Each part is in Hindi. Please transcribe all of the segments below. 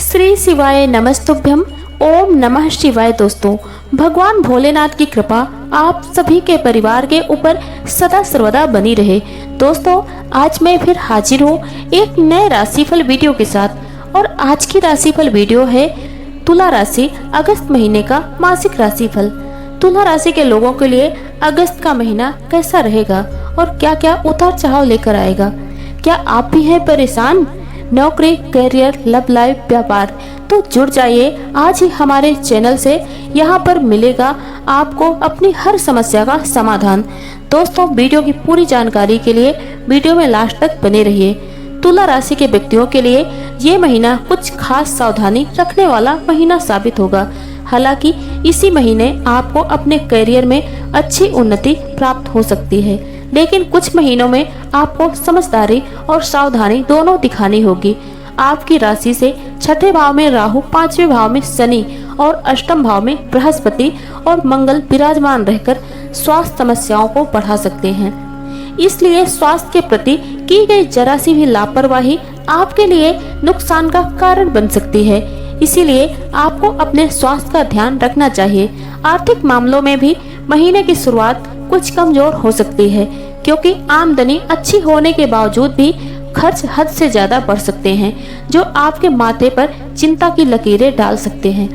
श्री शिवाय नमस्तुभ्यम। ओम नमः शिवाय। दोस्तों, भगवान भोलेनाथ की कृपा आप सभी के परिवार के ऊपर सदा सर्वदा बनी रहे। दोस्तों, आज मैं फिर हाजिर हूँ एक नए राशिफल वीडियो के साथ और आज की राशिफल वीडियो है तुला राशि अगस्त महीने का मासिक राशिफल। तुला राशि के लोगों के लिए अगस्त का महीना कैसा रहेगा और क्या क्या उतार चढ़ाव लेकर आएगा। क्या आप भी हैं परेशान? नौकरी, करियर, लव लाइफ, व्यापार, तो जुड़ जाइए आज ही हमारे चैनल से। यहाँ पर मिलेगा आपको अपनी हर समस्या का समाधान। दोस्तों, वीडियो की पूरी जानकारी के लिए वीडियो में लास्ट तक बने रहिए। तुला राशि के व्यक्तियों के लिए ये महीना कुछ खास सावधानी रखने वाला महीना साबित होगा। हालांकि इसी महीने आपको अपने करियर में अच्छी उन्नति प्राप्त हो सकती है, लेकिन कुछ महीनों में आपको समझदारी और सावधानी दोनों दिखानी होगी। आपकी राशि से छठे भाव में राहु, पांचवें भाव में शनि और अष्टम भाव में बृहस्पति और मंगल विराजमान रहकर स्वास्थ्य समस्याओं को बढ़ा सकते हैं। इसलिए स्वास्थ्य के प्रति की गई जरा सी भी लापरवाही आपके लिए नुकसान का कारण बन सकती है। इसीलिए आपको अपने स्वास्थ्य का ध्यान रखना चाहिए। आर्थिक मामलों में भी महीने की शुरुआत कुछ कमजोर हो सकती है, क्योंकि आमदनी अच्छी होने के बावजूद भी खर्च हद से ज्यादा बढ़ सकते हैं, जो आपके माथे पर चिंता की लकीरें डाल सकते हैं।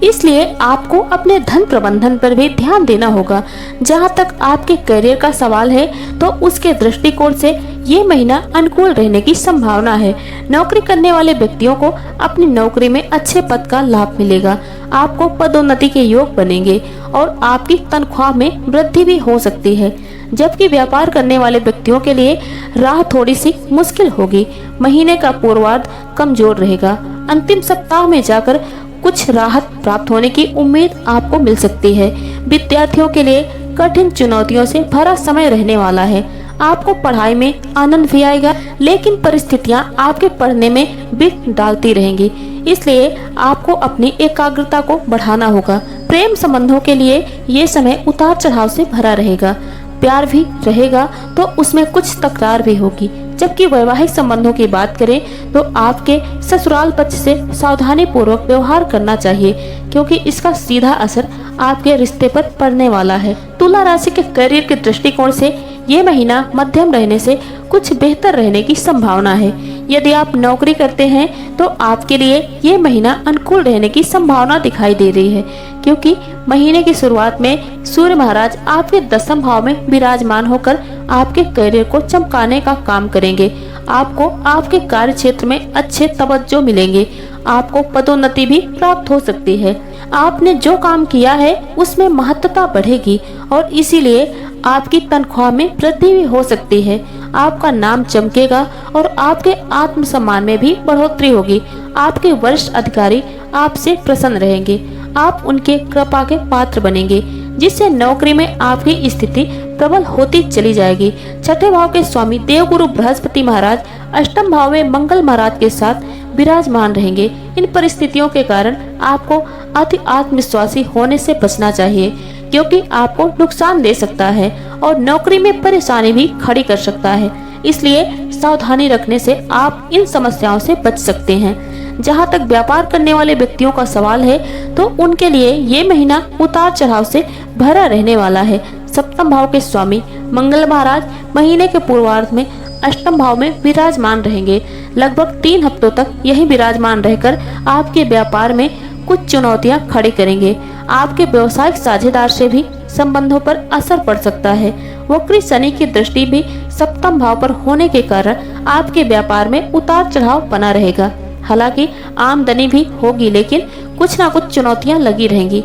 इसलिए आपको अपने धन प्रबंधन पर भी ध्यान देना होगा। जहां तक आपके करियर का सवाल है, तो उसके दृष्टिकोण से ये महीना अनुकूल रहने की संभावना है। नौकरी करने वाले व्यक्तियों को अपनी नौकरी में अच्छे पद का लाभ मिलेगा। आपको पदोन्नति के योग बनेंगे और आपकी तनख्वाह में वृद्धि भी हो सकती है। जबकि व्यापार करने वाले व्यक्तियों के लिए राह थोड़ी सी मुश्किल होगी। महीने का पूर्वार्ध कमजोर रहेगा। अंतिम सप्ताह में जाकर कुछ राहत प्राप्त होने की उम्मीद आपको मिल सकती है। विद्यार्थियों के लिए कठिन चुनौतियों से भरा समय रहने वाला है। आपको पढ़ाई में आनंद भी आएगा, लेकिन परिस्थितियां आपके पढ़ने में विघ्न डालती रहेंगी। इसलिए आपको अपनी एकाग्रता को बढ़ाना होगा। प्रेम संबंधों के लिए ये समय उतार चढ़ाव से भरा रहेगा। प्यार भी रहेगा तो उसमें कुछ तकरार भी होगी। जबकि वैवाहिक संबंधों की बात करें तो आपके ससुराल पक्ष से सावधानी पूर्वक व्यवहार करना चाहिए, क्योंकि इसका सीधा असर आपके रिश्ते पर पड़ने वाला है। तुला राशि के करियर के दृष्टिकोण से ये महीना मध्यम रहने से कुछ बेहतर रहने की संभावना है। यदि आप नौकरी करते हैं तो आपके लिए ये महीना अनुकूल रहने की संभावना दिखाई दे रही है, क्योंकि महीने की शुरुआत में सूर्य महाराज आपके दसम भाव में विराजमान होकर आपके करियर को चमकाने का काम करेंगे। आपको आपके कार्य क्षेत्र में अच्छे तवज्जो मिलेंगे। आपको पदोन्नति भी प्राप्त हो सकती है। आपने जो काम किया है उसमें महत्वता बढ़ेगी और इसीलिए आपकी तनख्वाह में वृद्धि भी हो सकती है। आपका नाम चमकेगा और आपके आत्मसम्मान में भी बढ़ोतरी होगी। आपके वरिष्ठ अधिकारी आपसे प्रसन्न रहेंगे। आप उनके कृपा के पात्र बनेंगे, जिससे नौकरी में आपकी स्थिति प्रबल होती चली जाएगी। छठे भाव के स्वामी देवगुरु बृहस्पति महाराज अष्टम भाव में मंगल महाराज के साथ विराजमान रहेंगे। इन परिस्थितियों के कारण आपको अति आत्मविश्वासी होने से बचना चाहिए, क्योंकि आपको नुकसान दे सकता है और नौकरी में परेशानी भी खड़ी कर सकता है। इसलिए सावधानी रखने से आप इन समस्याओं से बच सकते हैं। जहां तक व्यापार करने वाले व्यक्तियों का सवाल है, तो उनके लिए ये महीना उतार चढ़ाव से भरा रहने वाला है। सप्तम भाव के स्वामी मंगल महाराज महीने के पूर्वार्ध में अष्टम भाव में विराजमान रहेंगे। लगभग 3 हफ्तों तक यही विराजमान रहकर आपके व्यापार में कुछ चुनौतियां खड़ी करेंगे। आपके व्यवसायिक साझेदार से भी संबंधों पर असर पड़ सकता है। वक्री शनि की दृष्टि भी सप्तम भाव पर होने के कारण आपके व्यापार में उतार चढ़ाव बना रहेगा। हालांकि आमदनी भी होगी, लेकिन कुछ ना कुछ चुनौतियां लगी रहेंगी।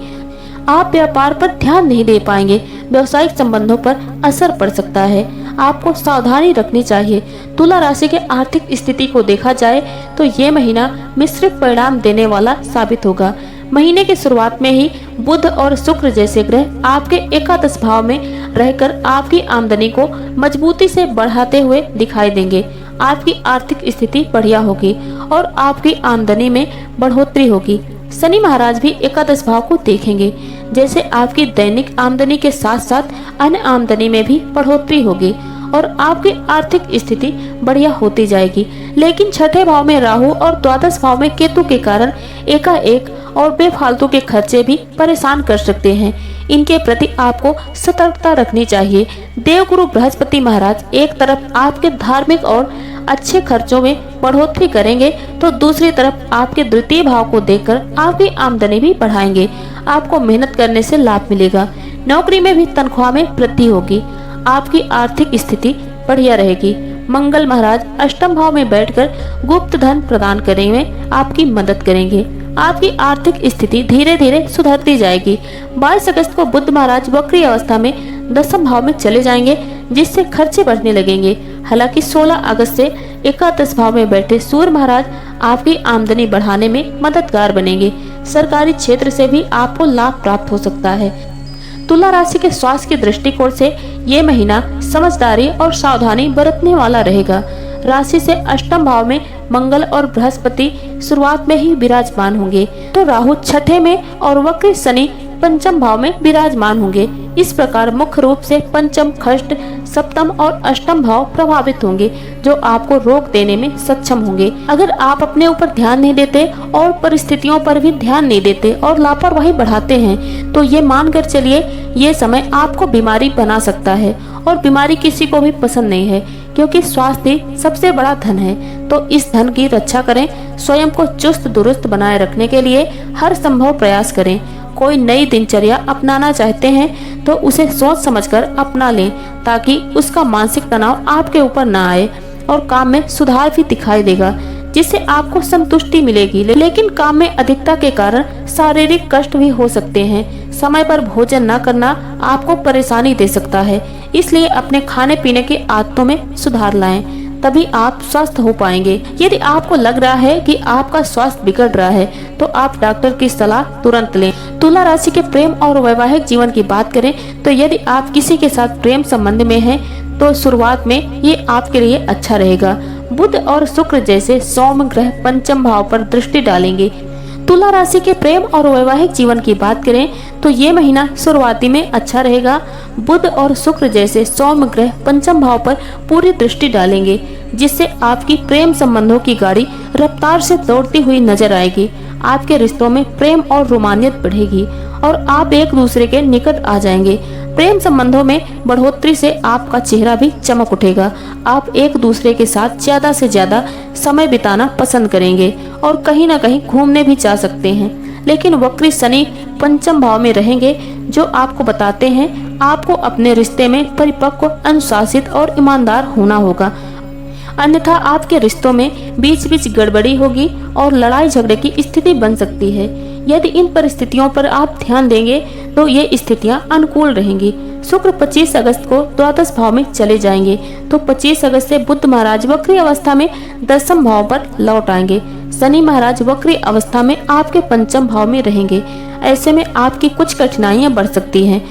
आप व्यापार पर ध्यान नहीं दे पाएंगे। व्यवसायिक संबंधों पर असर पड़ सकता है। आपको सावधानी रखनी चाहिए। तुला राशि के आर्थिक स्थिति को देखा जाए तो ये महीना मिश्रित परिणाम देने वाला साबित होगा। महीने की शुरुआत में ही बुध और शुक्र जैसे ग्रह आपके एकादश भाव में रहकर आपकी आमदनी को मजबूती से बढ़ाते हुए दिखाई देंगे। आपकी आर्थिक स्थिति बढ़िया होगी और आपकी आमदनी में बढ़ोतरी होगी। शनि महाराज भी एकादश भाव को देखेंगे, जैसे आपकी दैनिक आमदनी के साथ साथ अन्य आमदनी में भी बढ़ोतरी होगी और आपकी आर्थिक स्थिति बढ़िया होती जाएगी। लेकिन छठे भाव में राहु और द्वादश भाव में केतु के कारण एकाएक और बेफालतू के खर्चे भी परेशान कर सकते हैं। इनके प्रति आपको सतर्कता रखनी चाहिए। देवगुरु बृहस्पति महाराज एक तरफ आपके धार्मिक और अच्छे खर्चों में बढ़ोतरी करेंगे तो दूसरी तरफ आपके द्वितीय भाव को देखकर आपकी आमदनी भी बढ़ाएंगे। आपको मेहनत करने से लाभ मिलेगा। नौकरी में भी तनख्वाह में वृद्धि होगी। आपकी आर्थिक स्थिति बढ़िया रहेगी। मंगल महाराज अष्टम भाव में बैठकर गुप्त धन प्रदान करने में आपकी मदद करेंगे। आपकी आर्थिक स्थिति धीरे धीरे सुधरती जाएगी। 22 अगस्त को बुध महाराज वक्री अवस्था में दसम भाव में चले जाएंगे, जिससे खर्चे बढ़ने लगेंगे। हालांकि 16 अगस्त से एकादश भाव में बैठे सूर्य महाराज आपकी आमदनी बढ़ाने में मददगार बनेंगे। सरकारी क्षेत्र से भी आपको लाभ प्राप्त हो सकता है। तुला राशि के स्वास्थ्य के दृष्टिकोण से ये महीना समझदारी और सावधानी बरतने वाला रहेगा। राशि से अष्टम भाव में मंगल और बृहस्पति शुरुआत में ही विराजमान होंगे, तो राहु छठे में और वक्र शनि पंचम भाव में विराजमान होंगे। इस प्रकार मुख्य रूप से पंचम, षष्ठ, सप्तम और अष्टम भाव प्रभावित होंगे, जो आपको रोक देने में सक्षम होंगे। अगर आप अपने ऊपर ध्यान नहीं देते और परिस्थितियों पर भी ध्यान नहीं देते और लापरवाही बढ़ाते हैं, तो ये मानकर चलिए ये समय आपको बीमारी बना सकता है। और बीमारी किसी को भी पसंद नहीं है, क्योंकि स्वास्थ्य सबसे बड़ा धन है। तो इस धन की रक्षा करें। स्वयं को चुस्त दुरुस्त बनाए रखने के लिए हर संभव प्रयास करें। कोई नई दिनचर्या अपनाना चाहते हैं तो उसे सोच समझकर अपना लें, ताकि उसका मानसिक तनाव आपके ऊपर न आए और काम में सुधार भी दिखाई देगा, जिससे आपको संतुष्टि मिलेगी। लेकिन काम में अधिकता के कारण शारीरिक कष्ट भी हो सकते हैं। समय पर भोजन न करना आपको परेशानी दे सकता है, इसलिए अपने खाने पीने की आदतों में सुधार लाएं, तभी आप स्वस्थ हो पाएंगे। यदि आपको लग रहा है कि आपका स्वास्थ्य बिगड़ रहा है, तो आप डॉक्टर की सलाह तुरंत लें। तुला राशि के प्रेम और वैवाहिक जीवन की बात करें तो यदि आप किसी के साथ प्रेम संबंध में हैं, तो शुरुआत में ये आपके लिए अच्छा रहेगा। बुध और शुक्र जैसे सौम्य ग्रह पंचम भाव पर दृष्टि डालेंगे। तुला राशि के प्रेम और वैवाहिक जीवन की बात करें तो ये महीना शुरुआती में अच्छा रहेगा। बुध और शुक्र जैसे सौम्य ग्रह पंचम भाव पर पूरी दृष्टि डालेंगे, जिससे आपकी प्रेम संबंधों की गाड़ी रफ्तार से दौड़ती हुई नजर आएगी। आपके रिश्तों में प्रेम और रोमानियत बढ़ेगी और आप एक दूसरे के निकट आ जाएंगे। प्रेम संबंधों में बढ़ोतरी से आपका चेहरा भी चमक उठेगा। आप एक दूसरे के साथ ज्यादा से ज्यादा समय बिताना पसंद करेंगे और कहीं न कहीं घूमने भी जा सकते हैं। लेकिन वक्री शनि पंचम भाव में रहेंगे, जो आपको बताते हैं आपको अपने रिश्ते में परिपक्व, अनुशासित और ईमानदार होना होगा, अन्यथा आपके रिश्तों में बीच बीच गड़बड़ी होगी और लड़ाई झगड़े की स्थिति बन सकती है। यदि इन परिस्थितियों पर आप ध्यान देंगे तो ये स्थितियां अनुकूल रहेंगी। शुक्र 25 अगस्त को द्वादश भाव में चले जाएंगे, तो 25 अगस्त से बुध महाराज वक्री अवस्था में दसम भाव पर लौट आएंगे। शनि महाराज वक्री अवस्था में आपके पंचम भाव में रहेंगे। ऐसे में आपकी कुछ कठिनाइयां बढ़ सकती हैं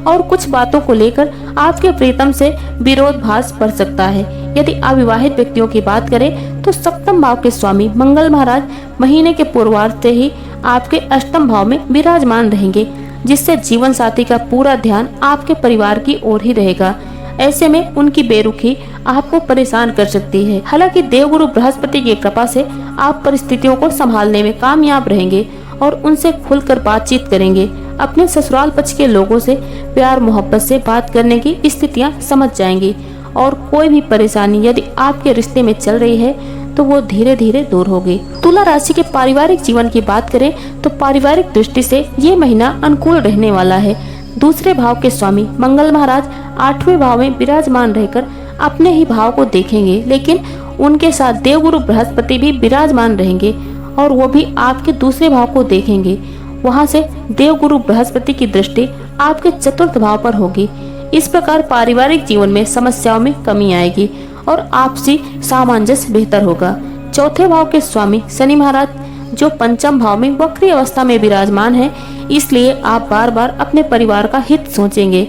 और कुछ बातों को लेकर आपके प्रीतम से विरोधाभास बढ़ सकता है। यदि अविवाहित व्यक्तियों की बात करें तो सप्तम भाव के स्वामी मंगल महाराज महीने के पूर्वार्ध से ही आपके अष्टम भाव में विराजमान रहेंगे, जिससे जीवन साथी का पूरा ध्यान आपके परिवार की ओर ही रहेगा। ऐसे में उनकी बेरुखी आपको परेशान कर सकती है। हालांकि देवगुरु बृहस्पति की कृपा से आप परिस्थितियों को संभालने में कामयाब रहेंगे और उनसे खुलकर बातचीत करेंगे। अपने ससुराल पक्ष के लोगों से प्यार मोहब्बत से बात करने की स्थितियां समझ जाएंगी और कोई भी परेशानी यदि आपके रिश्ते में चल रही है तो वो धीरे धीरे दूर होगी। तुला राशि के पारिवारिक जीवन की बात करें तो पारिवारिक दृष्टि से ये महीना अनुकूल रहने वाला है। दूसरे भाव के स्वामी मंगल महाराज 8वें भाव में विराजमान रहकर अपने ही भाव को देखेंगे, लेकिन उनके साथ देवगुरु बृहस्पति भी विराजमान रहेंगे और वो भी आपके दूसरे भाव को देखेंगे। वहां से देवगुरु बृहस्पति की दृष्टि आपके चतुर्थ भाव पर होगी। इस प्रकार पारिवारिक जीवन में समस्याओं में कमी आएगी और आपसी सामंजस्य बेहतर होगा। चौथे भाव के स्वामी शनि महाराज जो पंचम भाव में वक्री अवस्था में विराजमान है, इसलिए आप बार बार अपने परिवार का हित सोचेंगे।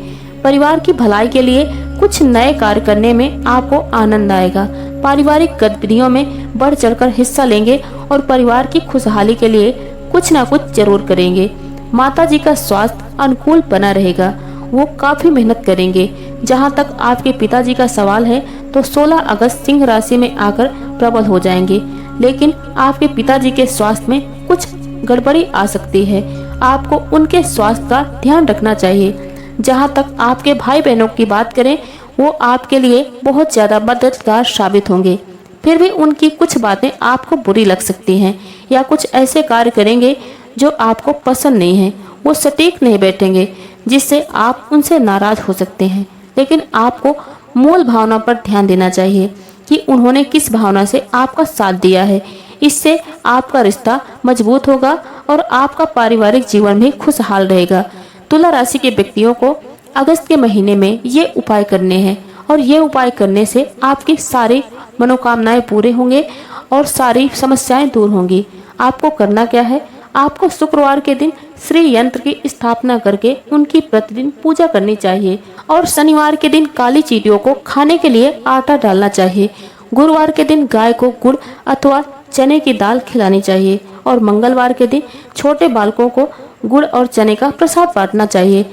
परिवार की भलाई के लिए कुछ नए कार्य करने में आपको आनंद आएगा। पारिवारिक गतिविधियों में बढ़ चढ़कर हिस्सा लेंगे और परिवार की खुशहाली के लिए कुछ न कुछ जरूर करेंगे। माताजी का स्वास्थ्य अनुकूल बना रहेगा, वो काफी मेहनत करेंगे। जहां तक आपके पिताजी का सवाल है तो 16 अगस्त सिंह राशि में आकर प्रबल हो जाएंगे, लेकिन आपके पिताजी के स्वास्थ्य में कुछ गड़बड़ी आ सकती है। आपको उनके स्वास्थ्य का ध्यान रखना चाहिए। जहां तक आपके भाई बहनों की बात करें, वो आपके लिए बहुत ज़्यादा मददगार साबित होंगे। फिर भी उनकी कुछ बातें आपको बुरी लग सकती हैं या कुछ ऐसे कार्य करेंगे जो आपको पसंद नहीं है। वो सटीक नहीं बैठेंगे, जिससे आप उनसे नाराज हो सकते हैं। लेकिन आपको मूल भावना पर ध्यान देना चाहिए कि उन्होंने किस भावना से आपका साथ दिया है। इससे आपका रिश्ता मजबूत होगा और आपका पारिवारिक जीवन भी खुशहाल रहेगा। तुला राशि के व्यक्तियों को अगस्त के महीने में ये उपाय करने हैं और ये उपाय करने से आपकी सारी मनोकामनाएं पूरे होंगे और सारी समस्याएं दूर होंगी। आपको करना क्या है? आपको शुक्रवार के दिन श्री यंत्र की स्थापना करके उनकी प्रतिदिन पूजा करनी चाहिए और शनिवार के दिन काली चींटियों को खाने के लिए आटा डालना चाहिए। गुरुवार के दिन गाय को गुड़ अथवा चने की दाल खिलानी चाहिए और मंगलवार के दिन छोटे बालकों को गुड़ और चने का प्रसाद बांटना चाहिए।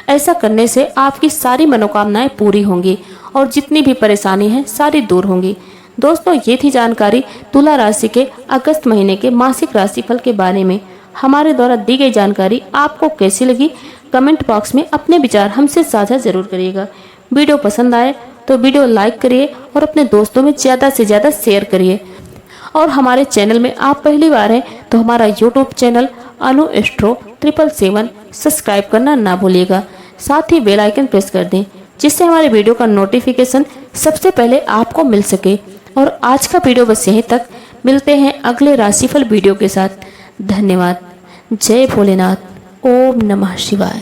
ऐसा करने से आपकी सारी मनोकामनाएं पूरी होंगी और जितनी भी परेशानी है सारी दूर होंगी। दोस्तों, ये थी जानकारी तुला राशि के अगस्त महीने के मासिक राशिफल के बारे में। हमारे द्वारा दी गई जानकारी आपको कैसी लगी, कमेंट बॉक्स में अपने विचार हमसे साझा जरूर करिएगा। वीडियो पसंद आए तो वीडियो लाइक करिए और अपने दोस्तों में ज़्यादा से ज़्यादा शेयर करिए। और हमारे चैनल में आप पहली बार हैं तो हमारा यूट्यूब चैनल अनु एस्ट्रो 777 सब्सक्राइब करना ना भूलिएगा। साथ ही बेल आइकन प्रेस कर दें, जिससे हमारे वीडियो का नोटिफिकेशन सबसे पहले आपको मिल सके। और आज का वीडियो बस यहीं तक। मिलते हैं अगले राशिफल वीडियो के साथ। धन्यवाद। जय भोलेनाथ। ओम नमः शिवाय।